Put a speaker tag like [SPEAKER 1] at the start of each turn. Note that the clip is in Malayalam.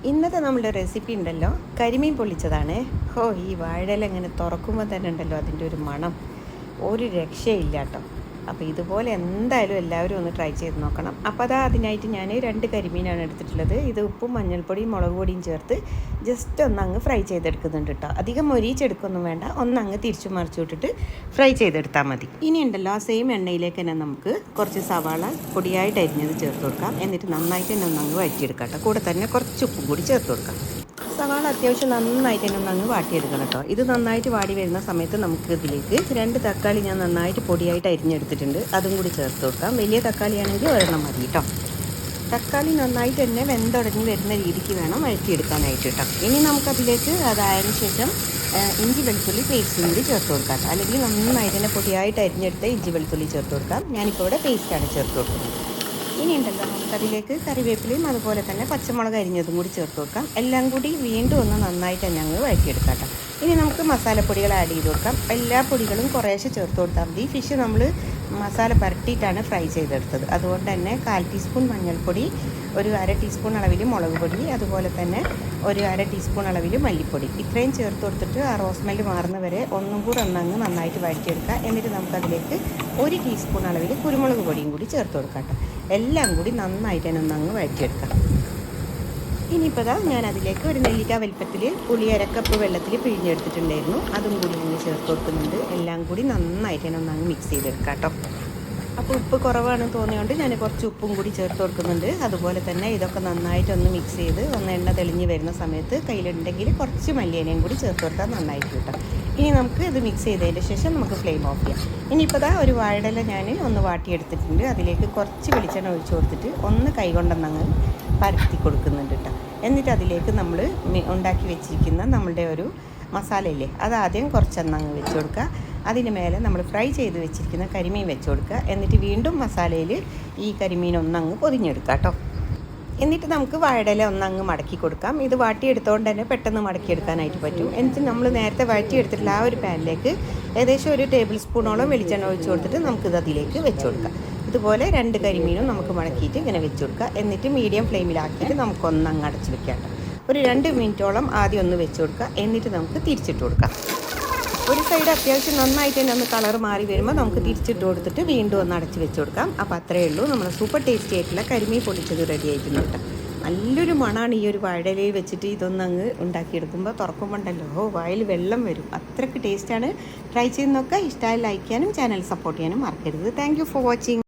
[SPEAKER 1] ഇന്നത്തെ നമ്മുടെ റെസിപ്പി ഉണ്ടല്ലോ കരിമീൻ പൊള്ളിച്ചതാണ്. ഈ വാഴയില ഇങ്ങനെ തുറക്കുമ്പോൾ തന്നെ ഉണ്ടല്ലോ അതിൻ്റെ ഒരു മണം ഒരു രക്ഷയില്ല കേട്ടോ. അപ്പോൾ ഇതുപോലെ എന്തായാലും എല്ലാവരും ഒന്ന് ട്രൈ ചെയ്ത് നോക്കണം. അപ്പോൾ അതിനായിട്ട് ഞാൻ 2 കരിമീനാണ് എടുത്തിട്ടുള്ളത്. ഇത് ഉപ്പും മഞ്ഞൾപ്പൊടിയും മുളക് പൊടിയും ചേർത്ത് ജസ്റ്റ് ഒന്നങ്ങ് ഫ്രൈ ചെയ്തെടുക്കുന്നുണ്ട് കേട്ടോ. അധികം മൊരിച്ചെടുക്കൊന്നും വേണ്ട, ഒന്നങ്ങ് തിരിച്ചു മറിച്ചു വിട്ടിട്ട് ഫ്രൈ ചെയ്തെടുത്താൽ മതി. ഇനി ഉണ്ടല്ലോ ആ സെയിം എണ്ണയിലേക്ക് തന്നെ നമുക്ക് കുറച്ച് സവാള പൊടിയായിട്ട് അരിഞ്ഞത് ചേർത്ത് കൊടുക്കാം. എന്നിട്ട് നന്നായിട്ട് തന്നെ ഒന്നങ്ങ് വഴറ്റിയെടുക്കാം കേട്ടോ. കൂടെ തന്നെ കുറച്ച് ഉപ്പും കൂടി ചേർത്ത് കൊടുക്കാം. സവാള അത്യാവശ്യം നന്നായിട്ട് തന്നെ ഒന്നങ്ങ് വാട്ടിയെടുക്കണം കേട്ടോ. ഇത് നന്നായിട്ട് വാടി വരുന്ന സമയത്ത് നമുക്ക് ഇതിലേക്ക് 2 തക്കാളി ഞാൻ നന്നായിട്ട് പൊടിയായിട്ട് അരിഞ്ഞെടുത്തിട്ടുണ്ട്, അതും കൂടി ചേർത്ത് കൊടുക്കാം. വലിയ തക്കാളിയാണെങ്കിൽ ഒരെണ്ണം മതി കേട്ടോ. തക്കാളി നന്നായിട്ട് തന്നെ വെന്തുടഞ്ഞ് വരുന്ന രീതിക്ക് വേണം വഴറ്റിയെടുക്കാനായിട്ട് കേട്ടോ. ഇനി നമുക്കതിലേക്ക് അതായതിനു ശേഷം ഇഞ്ചി വെളുത്തുള്ളി പേസ്റ്റും കൂടി ചേർത്ത് കൊടുക്കാം. അല്ലെങ്കിൽ നന്നായിട്ട് തന്നെ പൊടിയായിട്ട് അരിഞ്ഞെടുത്ത ഇഞ്ചി വെളുത്തുള്ളി ചേർത്ത് കൊടുക്കാം. ഞാനിപ്പോൾ ഇവിടെ പേസ്റ്റാണ് ചേർത്ത് കൊടുക്കുന്നത്. ഇനി ഉണ്ടല്ലോ നമുക്കതിലേക്ക് കറിവേപ്പിലയും അതുപോലെ തന്നെ പച്ചമുളക് അരിഞ്ഞതും കൂടി ചേർത്ത് കൊടുക്കാം. എല്ലാം കൂടി വീണ്ടും ഒന്ന് നന്നായിട്ട് തന്നെ അങ്ങ് വഴറ്റിയെടുക്കാം കേട്ടോ. ഇനി നമുക്ക് മസാലപ്പൊടികൾ ആഡ് ചെയ്ത് കൊടുക്കാം. എല്ലാ പൊടികളും കുറേശ്ശെ ചേർത്ത് കൊടുത്താൽ മതി. ഫിഷ് നമ്മൾ മസാല പരട്ടിയിട്ടാണ് ഫ്രൈ ചെയ്തെടുത്തത്. അതുകൊണ്ട് തന്നെ 1/4 ടീസ്പൂൺ മഞ്ഞൾപ്പൊടി, ഒരു 1/2 ടീസ്പൂൺ അളവിൽ മുളക് പൊടി, അതുപോലെ തന്നെ ഒരു 1/2 ടീസ്പൂൺ അളവിൽ മല്ലിപ്പൊടി, ഇത്രയും ചേർത്ത് കൊടുത്തിട്ട് ആ റോസ്മെല്ല് മാറുന്ന വരെ ഒന്നും കൂടെ ഒന്നങ്ങ് നന്നായിട്ട് വഴറ്റിയെടുക്കുക. എന്നിട്ട് നമുക്കതിലേക്ക് 1 ടീസ്പൂൺ അളവിൽ കുരുമുളക് പൊടിയും കൂടി ചേർത്ത് കൊടുക്കാം കേട്ടോ. എല്ലാം കൂടി നന്നായിട്ട് തന്നെ ഒന്നങ്ങ് വഴറ്റിയെടുക്കാം. ഇനിയിപ്പോൾ ഞാൻ അതിലേക്ക് ഒരു നെല്ലിക്ക വലിപ്പത്തിൽ പുളി 1/2 കപ്പ് വെള്ളത്തിൽ പിഴിഞ്ഞെടുത്തിട്ടുണ്ടായിരുന്നു, അതും കൂടി ഒന്ന് ചേർത്ത് കൊടുക്കുന്നുണ്ട്. എല്ലാം കൂടി നന്നായിട്ട് തന്നെ ഒന്നങ്ങ് മിക്സ് ചെയ്തെടുക്കാം കേട്ടോ. അപ്പോൾ ഉപ്പ് കുറവാണെന്ന് തോന്നിയോണ്ട് ഞാൻ കുറച്ച് ഉപ്പും കൂടി ചേർത്ത് കൊടുക്കുന്നുണ്ട്. അതുപോലെ തന്നെ ഇതൊക്കെ നന്നായിട്ടൊന്ന് മിക്സ് ചെയ്ത് ഒന്ന് എണ്ണ തെളിഞ്ഞ് വരുന്ന സമയത്ത് കയ്യിലുണ്ടെങ്കിൽ കുറച്ച് മല്ലിയിലയും കൂടി ചേർത്ത് കൊടുത്താൽ നന്നായിട്ട് കിട്ടും. ഇനി നമുക്ക് ഇത് മിക്സ് ചെയ്തതിന് ശേഷം നമുക്ക് ഫ്ലെയിം ഓഫ് ചെയ്യാം. ഇനിയിപ്പോൾ ഒരു വാഴയില ഞാൻ ഒന്ന് വാട്ടിയെടുത്തിട്ടുണ്ട്. അതിലേക്ക് കുറച്ച് വെളിച്ചെണ്ണ ഒഴിച്ച് കൊടുത്തിട്ട് ഒന്ന് കൈകൊണ്ടൊന്നങ്ങ് പരത്തി കൊടുക്കുന്നുണ്ട് കേട്ടോ. എന്നിട്ട് അതിലേക്ക് നമ്മൾ ഉണ്ടാക്കി വെച്ചിരിക്കുന്ന നമ്മളുടെ ഒരു മസാലയില്ലേ അതാദ്യം കുറച്ചൊന്നങ്ങ് വെച്ച് കൊടുക്കുക. അതിന് മേലെ നമ്മൾ ഫ്രൈ ചെയ്ത് വെച്ചിരിക്കുന്ന കരിമീൻ വെച്ച് കൊടുക്കുക. എന്നിട്ട് വീണ്ടും മസാലയിൽ ഈ കരിമീൻ ഒന്നങ്ങ് പൊതിഞ്ഞെടുക്കുക കേട്ടോ. എന്നിട്ട് നമുക്ക് വാഴയില ഒന്നങ്ങ് മടക്കി കൊടുക്കാം. ഇത് വാട്ടിയെടുത്തുകൊണ്ട് തന്നെ പെട്ടെന്ന് മടക്കിയെടുക്കാനായിട്ട് പറ്റും. എന്നിട്ട് നമ്മൾ നേരത്തെ വഴറ്റിയെടുത്തിട്ടുള്ള ആ ഒരു പാനിലേക്ക് ഏകദേശം 1 ടേബിൾ സ്പൂണോളം വെളിച്ചെണ്ണ ഒഴിച്ച് കൊടുത്തിട്ട് നമുക്കിത് അതിലേക്ക് വെച്ച് കൊടുക്കാം. ഇതുപോലെ 2 കരിമീനും നമുക്ക് മടക്കിയിട്ട് ഇങ്ങനെ വെച്ച് കൊടുക്കുക. എന്നിട്ട് മീഡിയം ഫ്ലെയിമിലാക്കിയിട്ട് നമുക്കൊന്നങ്ങ് അടച്ച് വെക്കാം. ഒരു 2 മിനിറ്റോളം ആദ്യം ഒന്ന് വെച്ച് കൊടുക്കുക. എന്നിട്ട് നമുക്ക് തിരിച്ചിട്ട് കൊടുക്കാം. ഒരു സൈഡ് അത്യാവശ്യം നന്നായിട്ട് തന്നെ ഒന്ന് കളർ മാറി വരുമ്പോൾ നമുക്ക് തിരിച്ചിട്ട് കൊടുത്തിട്ട് വീണ്ടും ഒന്ന് അടച്ച് വെച്ച് കൊടുക്കാം. അപ്പോൾ അത്രയേ ഉള്ളൂ, നമ്മുടെ സൂപ്പർ ടേസ്റ്റി ആയിട്ടുള്ള കരിമീൻ പൊള്ളിച്ചത് റെഡി ആയിട്ടുണ്ട് കേട്ടോ. നല്ലൊരു മണമാണ് ഈ ഒരു വാഴയിലയിൽ വെച്ചിട്ട് ഇതൊന്നങ്ങ് ഉണ്ടാക്കിയെടുക്കുമ്പോൾ. തുറക്കുമ്പോണ്ടല്ലോ വായിൽ വെള്ളം വരും, അത്രയ്ക്ക് ടേസ്റ്റാണ്. ട്രൈ ചെയ്ത് നോക്കുക. ഇഷ്ടമായി ലൈക്ക് ചെയ്യാനും ചാനൽ സപ്പോർട്ട് ചെയ്യാനും മറക്കരുത്. Thank you for watching.